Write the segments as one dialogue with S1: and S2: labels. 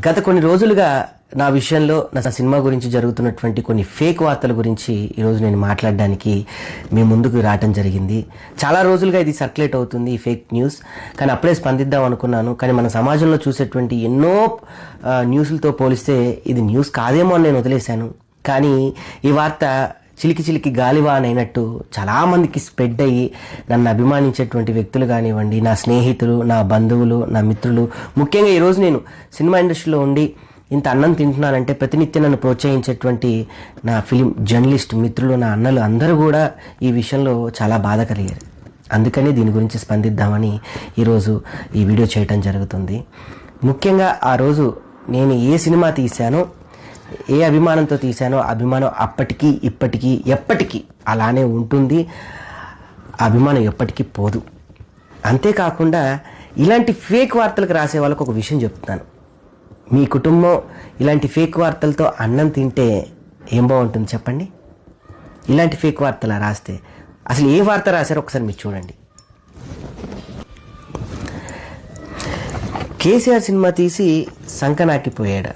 S1: గత కొన్ని రోజులుగా నా విషయంలో నా సినిమా గురించి జరుగుతున్నటువంటి కొన్ని ఫేక్ వార్తల గురించి ఈరోజు నేను మాట్లాడడానికి మీ ముందుకు రావటం జరిగింది. చాలా రోజులుగా ఇది సర్క్యులేట్ అవుతుంది ఈ ఫేక్ న్యూస్, కానీ అప్పుడే స్పందిద్దాం అనుకున్నాను. కానీ మన సమాజంలో చూసేటువంటి ఎన్నో న్యూస్లతో పోలిస్తే ఇది న్యూస్ కాదేమో అని నేను వదిలేశాను. కానీ ఈ వార్త చిలికి చిలికి గాలివాన్ అయినట్టు చాలామందికి స్ప్రెడ్ అయ్యి నన్ను అభిమానించేటువంటి వ్యక్తులు కానివ్వండి, నా స్నేహితులు, నా బంధువులు, నా మిత్రులు, ముఖ్యంగా ఈరోజు నేను సినిమా ఇండస్ట్రీలో ఉండి ఇంత అన్నం తింటున్నానంటే ప్రతినిత్యం నన్ను ప్రోత్సహించేటువంటి నా ఫిలిం జర్నలిస్ట్ మిత్రులు, నా అన్నలు అందరూ కూడా ఈ విషయంలో చాలా బాధ కలిగారు. అందుకని దీని గురించి స్పందిద్దామని ఈరోజు ఈ వీడియో చేయటం జరుగుతుంది. ముఖ్యంగా ఆ రోజు నేను ఏ సినిమా తీశానో, ఏ అభిమానంతో తీశానో అభిమానం అప్పటికీ ఇప్పటికీ ఎప్పటికీ అలానే ఉంటుంది. అభిమానం ఎప్పటికీ పోదు. అంతేకాకుండా ఇలాంటి ఫేక్ వార్తలకు రాసే వాళ్ళకు ఒక విషయం చెప్తున్నాను. మీ కుటుంబం ఇలాంటి ఫేక్ వార్తలతో అన్నం తింటే ఏం బాగుంటుంది చెప్పండి? ఇలాంటి ఫేక్ వార్తలు రాస్తే అసలు ఏ వార్త రాశారో ఒకసారి మీరు చూడండి. కేసీఆర్ సినిమా తీసి సంకనాకిపోయాడు.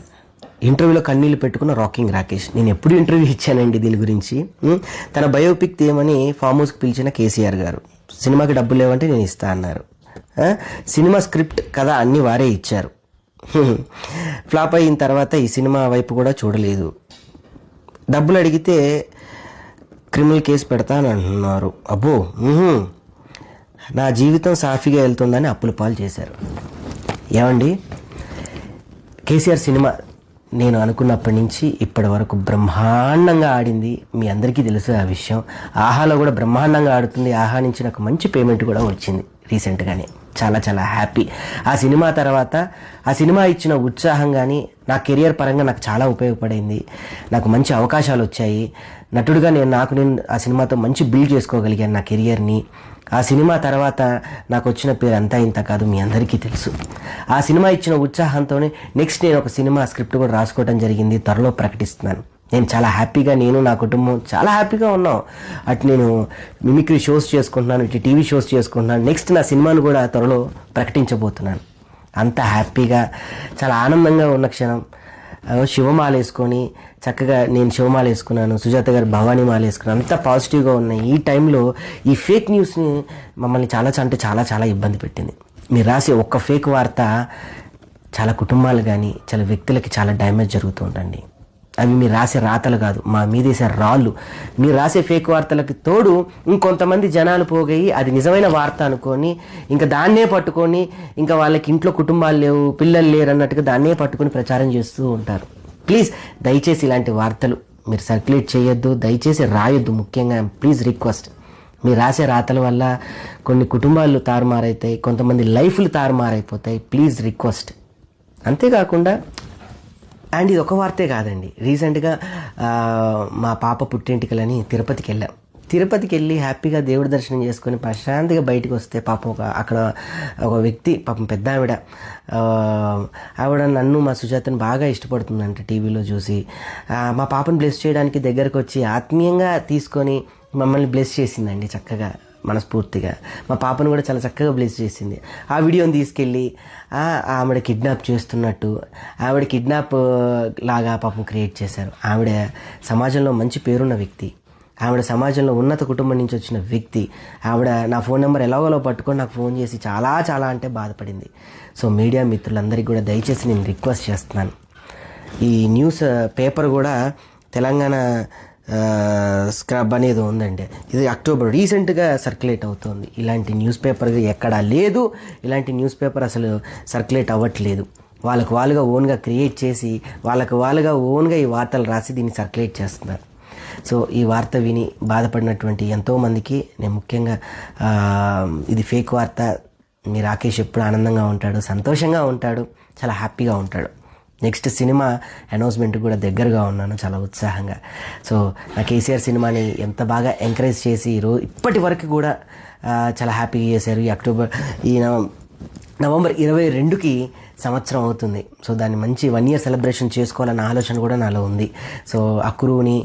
S1: ఇంటర్వ్యూలో కన్నీళ్లు పెట్టుకున్న రాకింగ్ రాకేష్. నేను ఎప్పుడు ఇంటర్వ్యూ ఇచ్చానండి దీని గురించి. తన బయోపిక్ తీయమని ఫామ్ హౌస్కి పిలిచిన కేసీఆర్ గారు సినిమాకి డబ్బులు లేవంటే నేను ఇస్తా అన్నారు. సినిమా స్క్రిప్ట్ కథ అన్నీ వారే ఇచ్చారు. ఫ్లాప్ అయిన తర్వాత ఈ సినిమా వైపు కూడా చూడలేదు. డబ్బులు అడిగితే క్రిమినల్ కేసు పెడతాను అంటున్నారు. అబ్బో, నా జీవితం సాఫీగా వెళ్తుందని అప్పుల పాలు చేశారు. ఏమండి, కేసీఆర్ సినిమా నేను అనుకున్నప్పటి నుంచి ఇప్పటి వరకు బ్రహ్మాండంగా ఆడింది. మీ అందరికీ తెలుసు ఆ విషయం. ఆహాలో కూడా బ్రహ్మాండంగా ఆడుతుంది. ఆహా నుంచి నాకు మంచి పేమెంట్ కూడా వచ్చింది రీసెంట్గానే. చాలా చాలా హ్యాపీ. ఆ సినిమా తర్వాత ఆ సినిమా ఇచ్చిన ఉత్సాహం కానీ నా కెరియర్ పరంగా నాకు చాలా ఉపయోగపడింది. నాకు మంచి అవకాశాలు వచ్చాయి. నటుడిగా నేను ఆ సినిమాతో మంచి బిల్డ్ చేసుకోగలిగాను నా కెరియర్ని. ఆ సినిమా తర్వాత నాకు వచ్చిన పేరు అంతా ఇంత కాదు, మీ అందరికీ తెలుసు. ఆ సినిమా ఇచ్చిన ఉత్సాహంతోనే నెక్స్ట్ నేను ఒక సినిమా స్క్రిప్ట్ కూడా రాసుకోవడం జరిగింది. త్వరలో ప్రకటిస్తున్నాను. నేను చాలా హ్యాపీగా, నేను నా కుటుంబం చాలా హ్యాపీగా ఉన్నాం. అటు నేను మిమిక్రీ షోస్ చేసుకుంటున్నాను, ఇటు టీవీ షోస్ చేసుకుంటున్నాను. నెక్స్ట్ నా సినిమాను కూడా త్వరలో ప్రకటించబోతున్నాను. అంత హ్యాపీగా చాలా ఆనందంగా ఉన్న క్షణం. శివమాల వేసుకొని చక్కగా నేను శివమాల వేసుకున్నాను, సుజాత గారు భవానీ మాల వేసుకున్నాను. అంతా పాజిటివ్గా ఉన్నాయి. ఈ టైంలో ఈ ఫేక్ న్యూస్ని మమ్మల్ని చాలా చాలా ఇబ్బంది పెట్టింది. మీరు రాసే ఒక్క ఫేక్ వార్త చాలా కుటుంబాలు కానీ చాలా వ్యక్తులకి చాలా డ్యామేజ్ జరుగుతూ ఉంటుంది. అవి మీరు రాసే రాతలు కాదు, మా మీదేసే రాళ్ళు. మీరు రాసే ఫేక్ వార్తలకు తోడు ఇంకొంతమంది జనాలు పోగయి అది నిజమైన వార్త అనుకొని ఇంకా దాన్నే పట్టుకొని ఇంకా వాళ్ళకి ఇంట్లో కుటుంబాలు లేవు, పిల్లలు లేరు అన్నట్టుగా దాన్నే పట్టుకొని ప్రచారం చేస్తూ ఉంటారు. ప్లీజ్ దయచేసి ఇలాంటి వార్తలు మీరు సర్క్యులేట్ చేయొద్దు, దయచేసి రాయొద్దు. ముఖ్యంగా ప్లీజ్ రిక్వెస్ట్. మీరు రాసే రాతల వల్ల కొన్ని కుటుంబాలు తారుమారైతాయి, కొంతమంది లైఫ్లు తారుమారైపోతాయి. Please request. అంతేకాకుండా అండ్ ఇది ఒక వార్తే కాదండి. రీసెంట్గా మా పాప పుట్టింటికలని తిరుపతికి వెళ్ళాం. తిరుపతికి వెళ్ళి హ్యాపీగా దేవుడి దర్శనం చేసుకొని ప్రశాంతిగా బయటకు వస్తే పాపం అక్కడ ఒక వ్యక్తి, పాపం పెద్ద ఆవిడ నన్ను మా సుజాతను బాగా ఇష్టపడుతుందంట. టీవీలో చూసి మా పాపను బ్లెస్ చేయడానికి దగ్గరకు వచ్చి ఆత్మీయంగా తీసుకొని మమ్మల్ని బ్లెస్ చేసిందండి చక్కగా, మనస్ఫూర్తిగా. మా పాపను కూడా చాలా చక్కగా బ్లెస్ చేసింది. ఆ వీడియోని తీసుకెళ్ళి ఆవిడ కిడ్నాప్ చేస్తున్నట్టు, ఆవిడ కిడ్నాప్ లాగా పాపం క్రియేట్ చేశారు. ఆవిడ సమాజంలో మంచి పేరున్న వ్యక్తి, ఆవిడ సమాజంలో ఉన్నత కుటుంబం నుంచి వచ్చిన వ్యక్తి. ఆవిడ నా ఫోన్ నెంబర్ ఎలాగోలో పట్టుకొని నాకు ఫోన్ చేసి చాలా అంటే బాధపడింది. సో మీడియా మిత్రులందరికీ కూడా దయచేసి నేను రిక్వెస్ట్ చేస్తున్నాను. ఈ న్యూస్ పేపర్ కూడా తెలంగాణ స్క్రబ్ అనేది ఉందండి. ఇది అక్టోబర్ రీసెంట్గా సర్క్యులేట్ అవుతుంది. ఇలాంటి న్యూస్ పేపర్ ఎక్కడా లేదు. ఇలాంటి న్యూస్ పేపర్ అసలు సర్క్యులేట్ అవ్వట్లేదు. వాళ్ళకు వాళ్ళుగా ఓన్గా క్రియేట్ చేసి వాళ్ళకు వాళ్ళుగా ఓన్గా ఈ వార్తలు రాసి దీన్ని సర్క్యులేట్ చేస్తున్నారు. సో ఈ వార్త విని బాధపడినటువంటి ఎంతోమందికి నేను ముఖ్యంగా ఇది ఫేక్ వార్త. మీ రాకేష్ ఎప్పుడు ఆనందంగా ఉంటాడు, సంతోషంగా ఉంటాడు, చాలా హ్యాపీగా ఉంటాడు. నెక్స్ట్ సినిమా అనౌన్స్మెంట్ కూడా దగ్గరగా ఉన్నాను, చాలా ఉత్సాహంగా. సో నా కేసీఆర్ సినిమాని ఎంత బాగా ఎంకరేజ్ చేసి ఇప్పటి వరకు కూడా చాలా హ్యాపీగా చేశారు. ఈ నవంబర్ 22కి సంవత్సరం అవుతుంది. సో దాన్ని మంచి 1 year సెలబ్రేషన్ చేసుకోవాలన్న ఆలోచన కూడా నాలో ఉంది. సో అక్రూని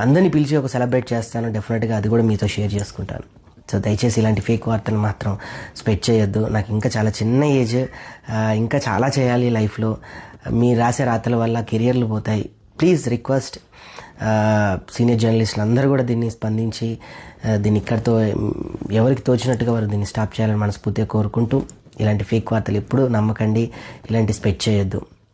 S1: అందరినీ పిలిచి ఒక సెలబ్రేట్ చేస్తాను. డెఫినెట్గా అది కూడా మీతో షేర్ చేసుకుంటాను. సో దయచేసి ఇలాంటి ఫేక్ వార్తలు మాత్రం స్ప్రెడ్ చేయొద్దు. నాకు ఇంకా చాలా చిన్న ఏజ్, ఇంకా చాలా చేయాలి లైఫ్లో. మీరు రాసే రాతల వల్ల కెరియర్లు పోతాయి. ప్లీజ్ రిక్వెస్ట్, సీనియర్ జర్నలిస్టులు అందరూ కూడా దీన్ని స్పందించి దీన్ని ఇక్కడితో ఎవరికి తోచినట్టుగా వారు దీన్ని స్టాప్ చేయాలని మనస్ఫూర్తిగా కోరుకుంటూ, ఇలాంటి ఫేక్ వార్తలు ఎప్పుడూ నమ్మకండి, ఇలాంటి స్ప్రెడ్ చేయొద్దు.